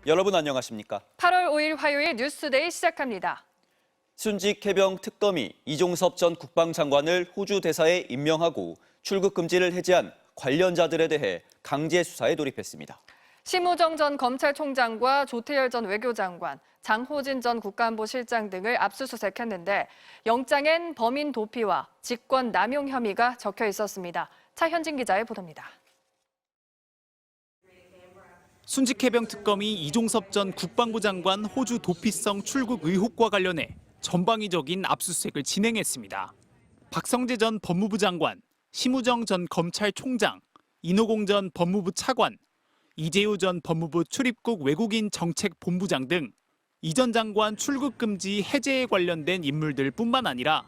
여러분 안녕하십니까? 8월 5일 화요일 뉴스데이 시작합니다. 순직 해병 특검이 이종섭 전 국방장관을 호주 대사에 임명하고 출국 금지를 해제한 관련자들에 대해 강제 수사에 돌입했습니다. 심우정 전 검찰총장과 조태열 전 외교장관, 장호진 전 국가안보실장 등을 압수수색했는데 영장엔 범인 도피와 직권 남용 혐의가 적혀 있었습니다. 차현진 기자의 보도입니다. 순직 해병 특검이 이종섭 전 국방부 장관 호주 도피성 출국 의혹과 관련해 전방위적인 압수수색을 진행했습니다. 박성재 전 법무부 장관, 심우정 전 검찰총장, 인호공 전 법무부 차관, 이재우 전 법무부 출입국 외국인 정책본부장 등 이 전 장관 출국 금지 해제에 관련된 인물들뿐만 아니라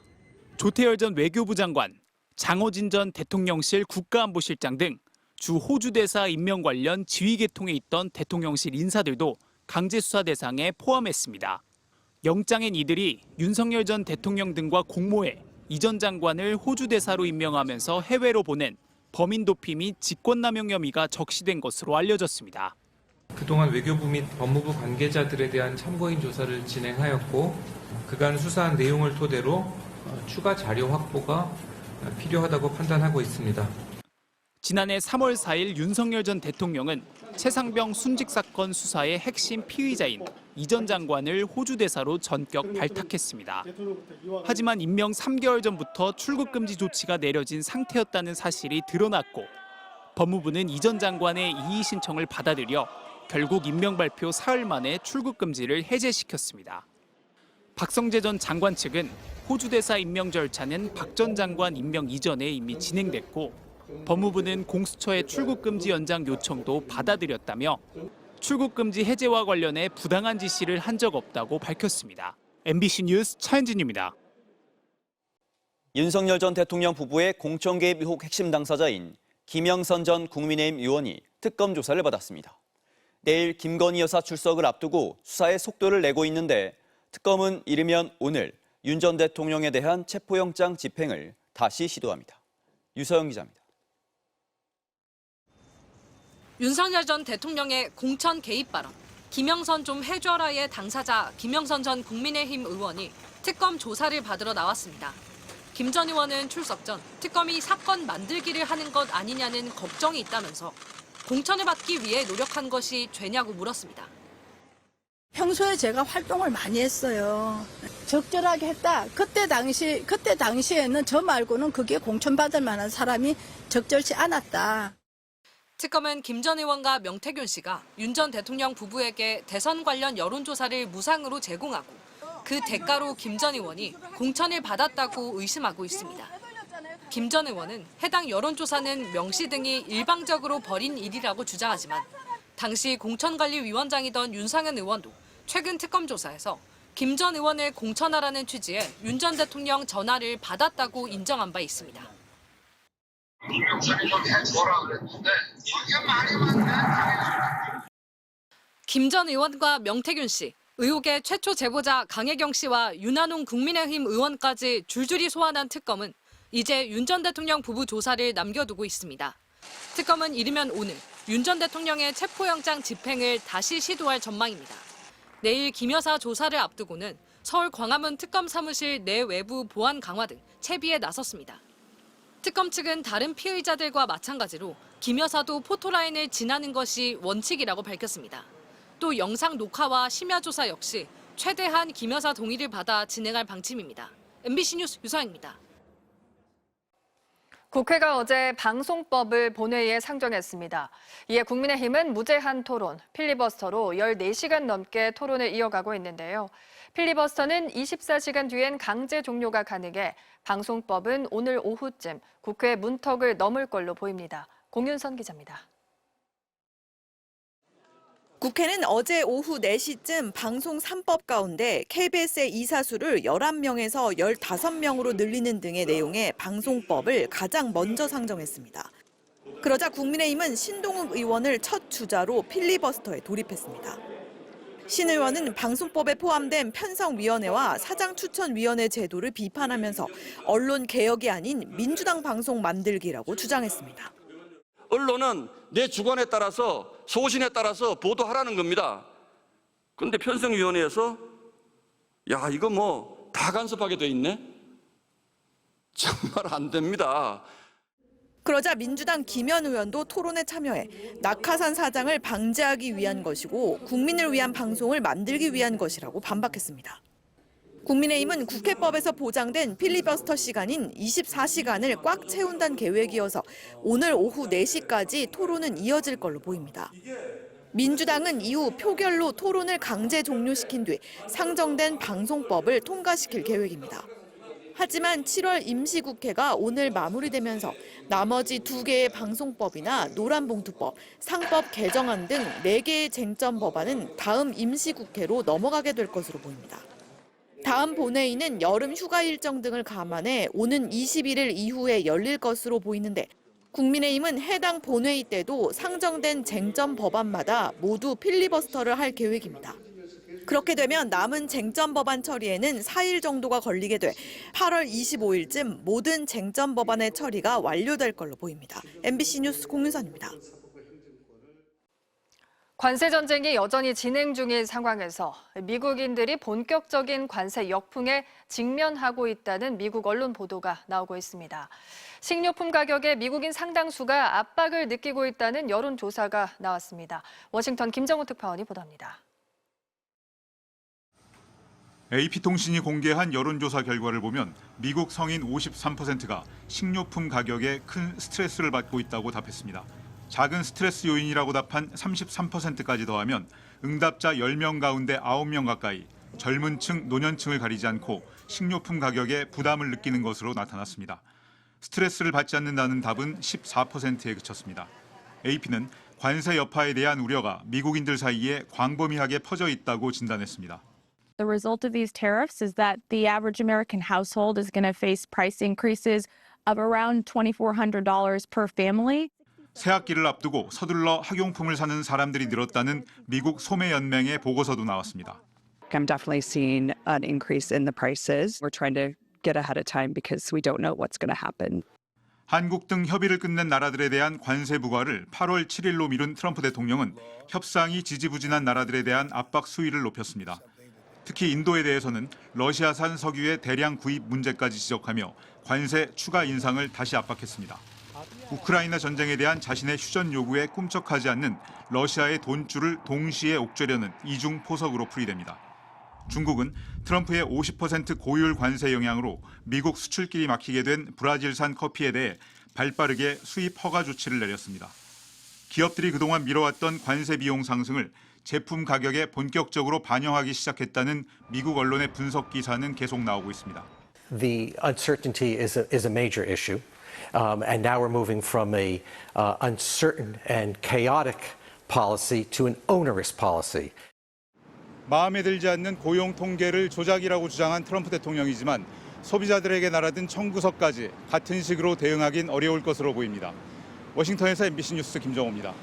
조태열 전 외교부 장관, 장호진 전 대통령실 국가안보실장 등 주 호주 대사 임명 관련 지휘 계통에 있던 대통령실 인사들도 강제 수사 대상에 포함했습니다. 영장엔 이들이 윤석열 전 대통령 등과 공모해 이 전 장관을 호주 대사로 임명하면서 해외로 보낸 범인 도피 및 직권남용 혐의가 적시된 것으로 알려졌습니다. 그동안 외교부 및 법무부 관계자들에 대한 참고인 조사를 진행하였고 그간 수사한 내용을 토대로 추가 자료 확보가 필요하다고 판단하고 있습니다. 지난해 3월 4일 윤석열 전 대통령은 최상병 순직 사건 수사의 핵심 피의자인 이 전 장관을 호주 대사로 전격 발탁했습니다. 하지만 임명 3개월 전부터 출국 금지 조치가 내려진 상태였다는 사실이 드러났고 법무부는 이 전 장관의 이의 신청을 받아들여 결국 임명 발표 사흘 만에 출국 금지를 해제시켰습니다. 박성재 전 장관 측은 호주 대사 임명 절차는 박 전 장관 임명 이전에 이미 진행됐고 법무부는 공수처의 출국 금지 연장 요청도 받아들였다며 출국 금지 해제와 관련해 부당한 지시를 한 적 없다고 밝혔습니다. MBC 뉴스 차현진입니다. 윤석열 전 대통령 부부의 공천 개입 의혹 핵심 당사자인 김영선 전 국민의힘 의원이 특검 조사를 받았습니다. 내일 김건희 여사 출석을 앞두고 수사에 속도를 내고 있는데 특검은 이르면 오늘 윤 전 대통령에 대한 체포영장 집행을 다시 시도합니다. 유서영 기자입니다. 윤석열 전 대통령의 공천 개입 발언, 김영선 좀 해줘라의 당사자 김영선 전 국민의힘 의원이 특검 조사를 받으러 나왔습니다. 김 전 의원은 출석 전 특검이 사건 만들기를 하는 것 아니냐는 걱정이 있다면서 공천을 받기 위해 노력한 것이 죄냐고 물었습니다. 평소에 제가 활동을 많이 했어요. 적절하게 했다. 그때 당시에는 저 말고는 그게 공천받을 만한 사람이 적절치 않았다. 특검은 김 전 의원과 명태균 씨가 윤 전 대통령 부부에게 대선 관련 여론조사를 무상으로 제공하고 그 대가로 김 전 의원이 공천을 받았다고 의심하고 있습니다. 김 전 의원은 해당 여론조사는 명 씨 등이 일방적으로 벌인 일이라고 주장하지만 당시 공천관리위원장이던 윤상현 의원도 최근 특검 조사에서 김 전 의원을 공천하라는 취지의 윤 전 대통령 전화를 받았다고 인정한 바 있습니다. 김 전 의원과 명태균 씨, 의혹의 최초 제보자 강혜경 씨와 윤한홍 국민의힘 의원까지 줄줄이 소환한 특검은 이제 윤 전 대통령 부부 조사를 남겨두고 있습니다. 특검은 이르면 오늘 윤 전 대통령의 체포영장 집행을 다시 시도할 전망입니다. 내일 김 여사 조사를 앞두고는 서울 광화문 특검 사무실 내 외부 보안 강화 등 채비에 나섰습니다. 특검 측은 다른 피의자들과 마찬가지로 김 여사도 포토라인을 지나는 것이 원칙이라고 밝혔습니다. 또 영상 녹화와 심야 조사 역시 최대한 김 여사 동의를 받아 진행할 방침입니다. MBC 뉴스 유서영입니다. 국회가 어제 방송법을 본회의에 상정했습니다. 이에 국민의힘은 무제한 토론, 필리버스터로 14시간 넘게 토론을 이어가고 있는데요. 필리버스터는 24시간 뒤엔 강제 종료가 가능해 방송법은 오늘 오후쯤 국회 문턱을 넘을 걸로 보입니다. 공윤선 기자입니다. 국회는 어제 오후 4시쯤 방송 3법 가운데 KBS의 이사수를 11명에서 15명으로 늘리는 등의 내용의 방송법을 가장 먼저 상정했습니다. 그러자 국민의힘은 신동욱 의원을 첫 주자로 필리버스터에 돌입했습니다. 신 의원은 방송법에 포함된 편성위원회와 사장추천위원회 제도를 비판하면서 언론 개혁이 아닌 민주당 방송 만들기라고 주장했습니다. 언론은 내 주관에 따라서 소신에 따라서 보도하라는 겁니다. 그런데 편성위원회에서 야, 이거 뭐 다 간섭하게 돼 있네? 정말 안 됩니다. 그러자 민주당 김현 의원도 토론에 참여해 낙하산 사장을 방지하기 위한 것이고 국민을 위한 방송을 만들기 위한 것이라고 반박했습니다. 국민의힘은 국회법에서 보장된 필리버스터 시간인 24시간을 꽉 채운다는 계획이어서 오늘 오후 4시까지 토론은 이어질 걸로 보입니다. 민주당은 이후 표결로 토론을 강제 종료시킨 뒤 상정된 방송법을 통과시킬 계획입니다. 하지만 7월 임시국회가 오늘 마무리되면서 나머지 2개의 방송법이나 노란봉투법, 상법 개정안 등 4개의 쟁점 법안은 다음 임시국회로 넘어가게 될 것으로 보입니다. 다음 본회의는 여름 휴가 일정 등을 감안해 오는 21일 이후에 열릴 것으로 보이는데 국민의힘은 해당 본회의 때도 상정된 쟁점 법안마다 모두 필리버스터를 할 계획입니다. 그렇게 되면 남은 쟁점 법안 처리에는 4일 정도가 걸리게 돼 8월 25일쯤 모든 쟁점 법안의 처리가 완료될 걸로 보입니다. MBC 뉴스 공윤선입니다. 관세 전쟁이 여전히 진행 중인 상황에서 미국인들이 본격적인 관세 역풍에 직면하고 있다는 미국 언론 보도가 나오고 있습니다. 식료품 가격에 미국인 상당수가 압박을 느끼고 있다는 여론조사가 나왔습니다. 워싱턴 김정우 특파원이 보도합니다. AP통신이 공개한 여론조사 결과를 보면 미국 성인 53%가 식료품 가격에 큰 스트레스를 받고 있다고 답했습니다. 작은 스트레스 요인이라고 답한 33%까지 더하면 응답자 10명 가운데 9명 가까이 젊은 층, 노년층을 가리지 않고 식료품 가격에 부담을 느끼는 것으로 나타났습니다. 스트레스를 받지 않는다는 답은 14%에 그쳤습니다. AP는 관세 여파에 대한 우려가 미국인들 사이에 광범위하게 퍼져 있다고 진단했습니다. The result of these tariffs is that the average American household is going to face price increases of around $2,400 per family. 새학기를 앞두고 서둘러 학용품을 사는 사람들이 늘었다는 미국 소매연맹의 보고서도 나왔습니다. I'm definitely seeing an increase in the prices. We're trying to get ahead of time because we don't know what's going to happen. 한국 등 협의를 끝낸 나라들에 대한 관세 부과를 8월 7일로 미룬 트럼프 대통령은 협상이 지지부진한 나라들에 대한 압박 수위를 높였습니다. 특히 인도에 대해서는 러시아산 석유의 대량 구입 문제까지 지적하며 관세 추가 인상을 다시 압박했습니다. 우크라이나 전쟁에 대한 자신의 휴전 요구에 꿈쩍하지 않는 러시아의 돈줄을 동시에 옥죄려는 이중 포석으로 풀이됩니다. 중국은 트럼프의 50% 고율 관세 영향으로 미국 수출길이 막히게 된 브라질산 커피에 대해 발빠르게 수입 허가 조치를 내렸습니다. 기업들이 그동안 미뤄왔던 관세 비용 상승을 제품 가격에 본격적으로 반영하기 시작했다는 미국 언론의 분석 기사는 계속 나오고 있습니다. The uncertainty is a major issue, and now we're moving from a uncertain and chaotic policy to an onerous policy. 마음에 들지 않는 고용 통계를 조작이라고 주장한 트럼프 대통령이지만 소비자들에게 날아든 청구서까지 같은 식으로 대응하긴 어려울 것으로 보입니다. 워싱턴에서 MBC 뉴스 김정호입니다.